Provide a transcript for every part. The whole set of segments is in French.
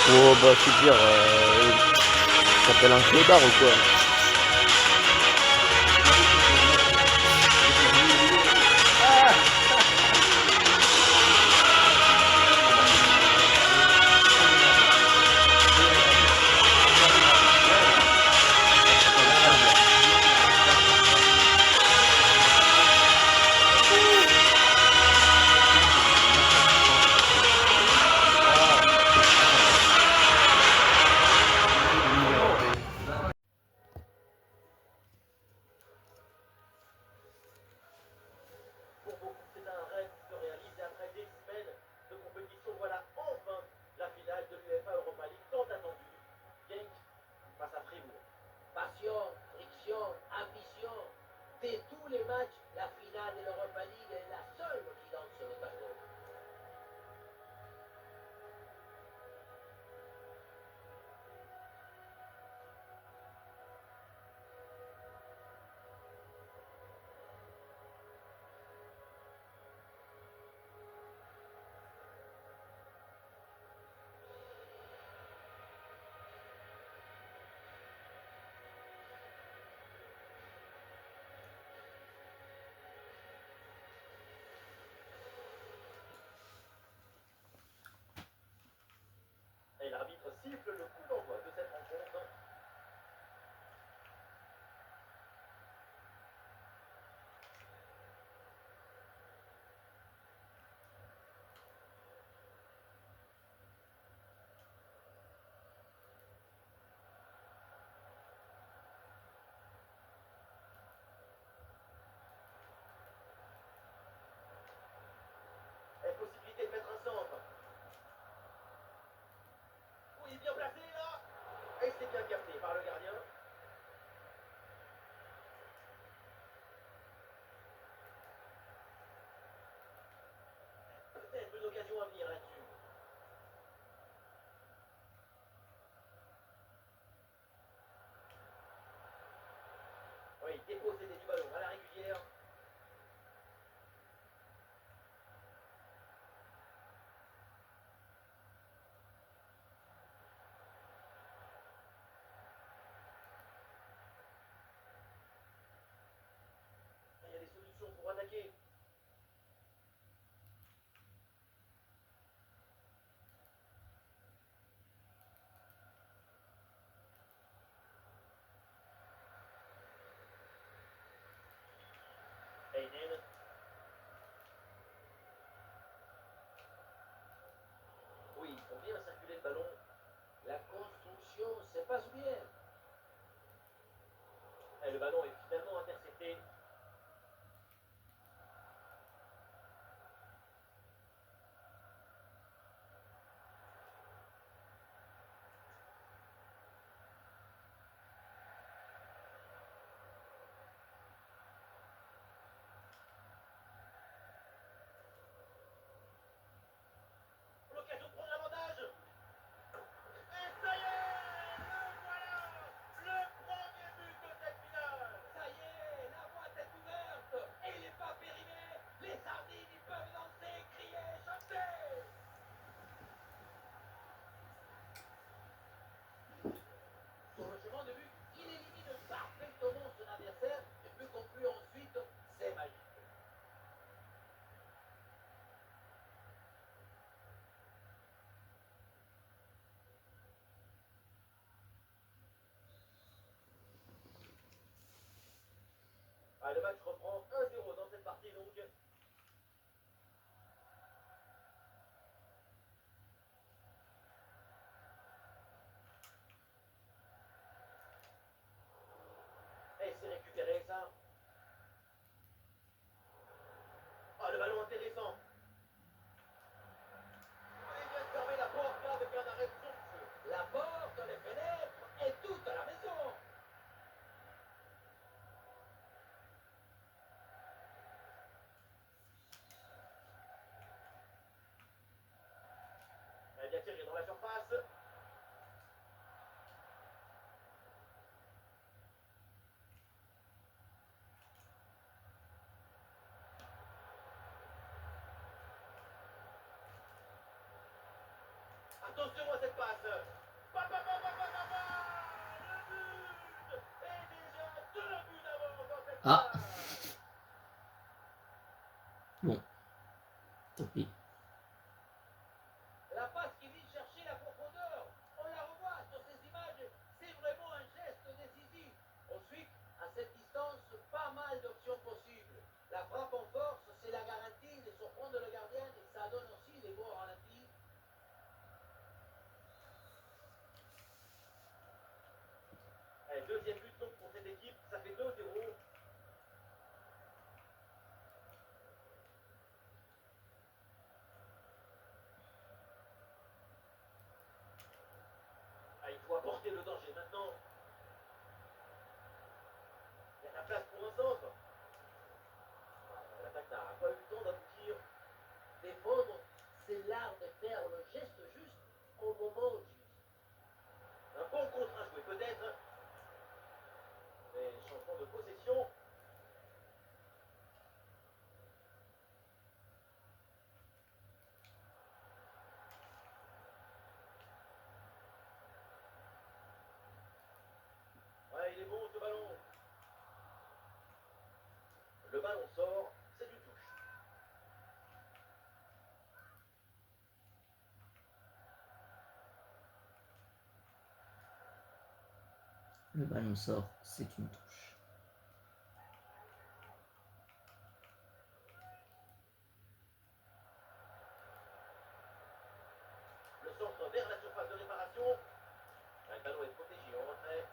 Oh bah c'est dire, ça s'appelle un clodard ou quoi? Pour beaucoup, c'est un rêve qui se réalise et après des semaines de compétition, voilà enfin la finale de l'UEFA Europa League tant attendue. Genk face à Fribourg. Passion, friction, ambition. Dès tous les matchs, la finale de l'Europa League est la seule qui danse sur le tableau. Et l'arbitre siffle le coup d'envoi de cette rencontre. Et possibilité de mettre un centre. Oui, bien placé là. Et c'est bien capté par le gardien. Peut-être une occasion à venir là-dessus. Oui, dépossédé du ballon à la régulière. Il y a des solutions pour attaquer. Hayden. Oui, ils font bien circuler le ballon. La construction, c'est pas bien. Et le ballon est finalement intercepté. L'occasion de prendre l'avantage. Et ça y est, le voilà, le premier but de cette finale. Ça y est, la boîte est ouverte et il n'est pas périmé. Les sardines, ils peuvent danser, crier, chanter. Sur le chemin de but, il élimine parfaitement son adversaire et peut conclure ensuite ses magiques. Ah, le match reprend 1-0 dans cette partie donc. Et c'est récupéré ça. Ah, le ballon intéressant. Il vient de fermer la porte là avec un arrêt de son feu. La porte, les fenêtres et toute la maison. Attention à cette passe. Le but. Et déjà 2 buts d'avance dans cette Ah. phase. Bon. Tant pis. La passe qui vient chercher la profondeur. On la revoit sur ces images. C'est vraiment un geste décisif. Ensuite, à cette distance, pas mal d'options possibles. La frappe en force, c'est la garantie de surprendre le gardien et ça donne aussi des bons ralentis. Allez, deuxième but donc pour cette équipe, ça fait 2-0. Ah, il faut apporter le danger maintenant. Il y a la place pour un centre. L'attaque n'a pas eu le temps d'aboutir. Défendre, c'est l'art de faire le geste juste au moment juste. Un bon contre à jouer peut-être. Mais changement de possession. Ouais, il est bon ce ballon. Le ballon sort, c'est du touche. Le ballon sort, c'est une touche. Le centre vers la surface de réparation. Le ballon est protégé en retrait.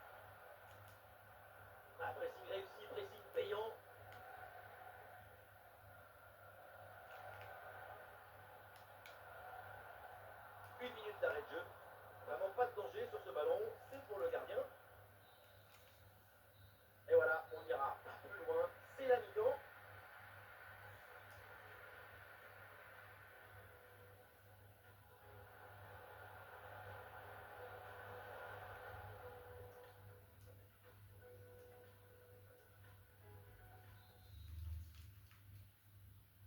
Ah, pressing réussi, pressing payant. Une minute d'arrêt de jeu. Vraiment pas de danger sur ce ballon. C'est pour le gardien. Et voilà, on ira pas plus loin. C'est la mi-temps.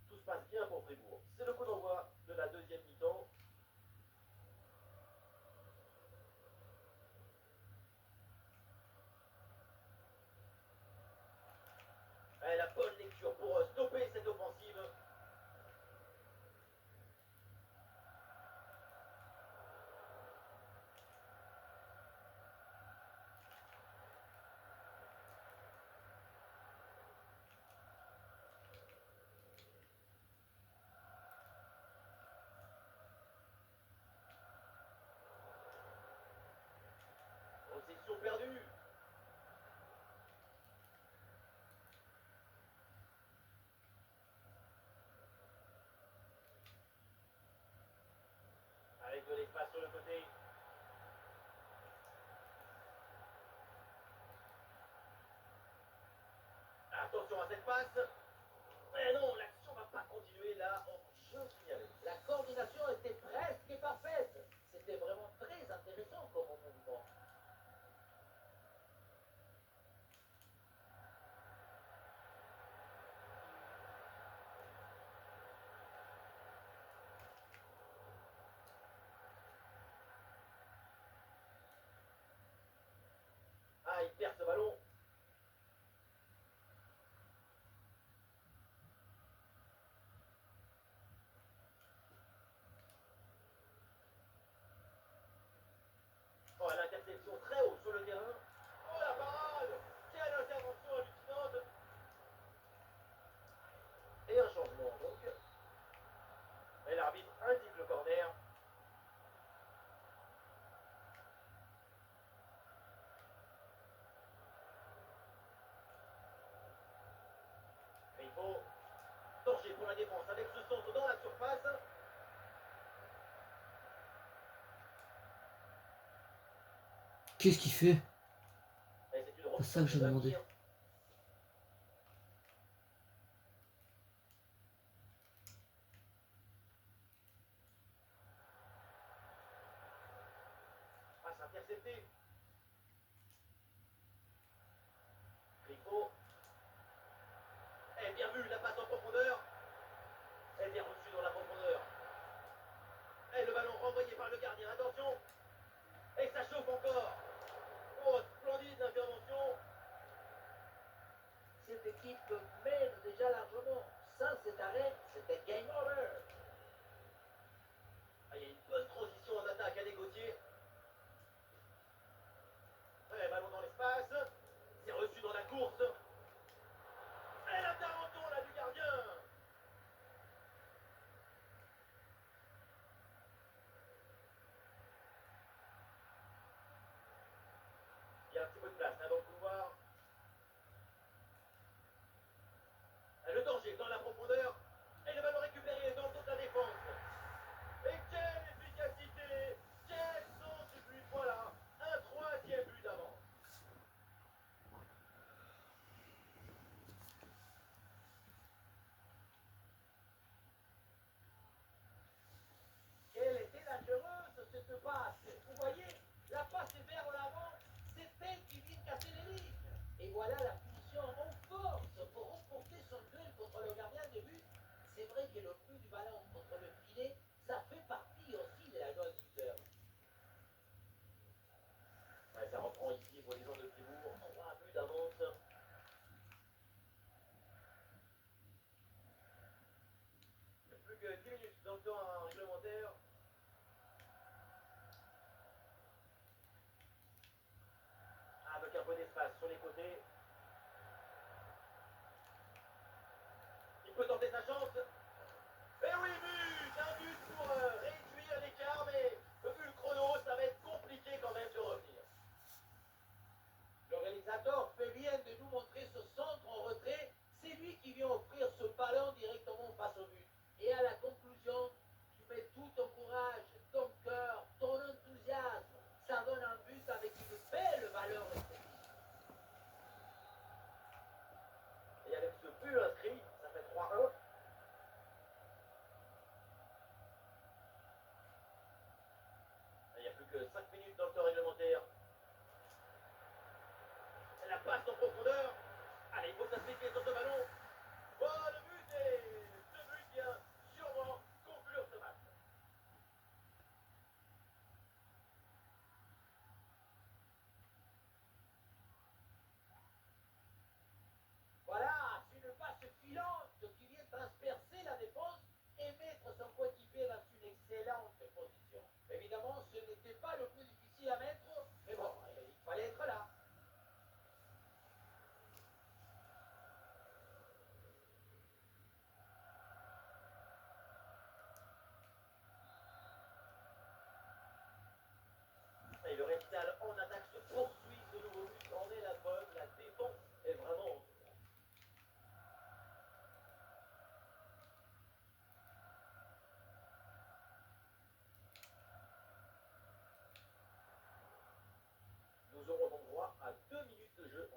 Tout se passe bien pour Fribourg. C'est le coup d'envoi de la deuxième mi-temps. Et la bonne lecture pour stopper cette offensive. Possession perdue. Avec de l'espace sur le côté. Attention à cette passe. Mais non, l'action va pas continuer là. Oh, je signale. La coordination était presque parfaite. C'était vraiment très intéressant comme mouvement. Ah, il perd ce ballon. Oh, l'interception très haut sur le terrain. Oh, la parade. Quelle intervention hallucinante. Et un changement donc. Et l'arbitre indique le corner. Et il faut danger pour la défense avec ce centre dans la surface. Qu'est-ce qu'il fait? Et c'est une C'est ça que j'ai demandé. Passe interceptée. Griffo. Et bien vu, la passe en profondeur. Et bien reçu dans la profondeur. Et le ballon renvoyé par le gardien. Attention. l'équipe mène déjà largement. Sans cet arrêt, c'était game over. Ah, il y a une bonne transition en attaque à Gauthier. Ouais, ballon dans l'espace. C'est reçu dans la course. Et l'intervention là du gardien. Il y a un petit peu de place là dans le couloir. Le danger dans la profondeur. Et le ballon récupéré dans toute la défense. Et quelle efficacité. Quel sens du but. Voilà. Un troisième but d'avance. Quelle était dangereuse cette passe. Vous voyez, la passe est vers l'avant. C'est elle qui vient casser les lignes. Et voilà la punition en force pour remporter son duel contre le gardien de but. C'est vrai que le but du ballon contre le filet, ça fait partie aussi de la joie du buteur. Ouais, ça reprend ici pour les gens de Fribourg. 3 buts d'avance. Plus que 10 minutes dans le temps réglementaire. Avec un peu d'espace sur les côtés. Il peut tenter sa chance. Et oui, but. Un but pour réduire l'écart, mais vu le chrono, ça va être compliqué quand même de revenir. L'organisateur fait bien de nous montrer ce centre en retrait. C'est lui qui vient offrir ce ballon directement face au but. Et à la conclusion, tu mets tout ton courage, ton cœur, ton enthousiasme. Ça donne un but avec une belle valeur esthétique. Et avec ce but inscrit, ça fait 3-1. Il n'y a plus que 5 minutes dans le temps réglementaire. La passe en profondeur. Allez, il faut s'appliquer sur ce ballon. Oh, le but et ce but vient sûrement conclure ce match. Voilà, c'est une passe filante qui vient transpercer la défense et mettre son coéquipier dans une excellente position. Évidemment, ce n'était pas le plus difficile à mettre, mais bon, il fallait être là. Et le récital en attaque se poursuit, ce nouveau but en est la preuve, la défense est vraiment en dessous. Nous aurons donc droit à 2 minutes de jeu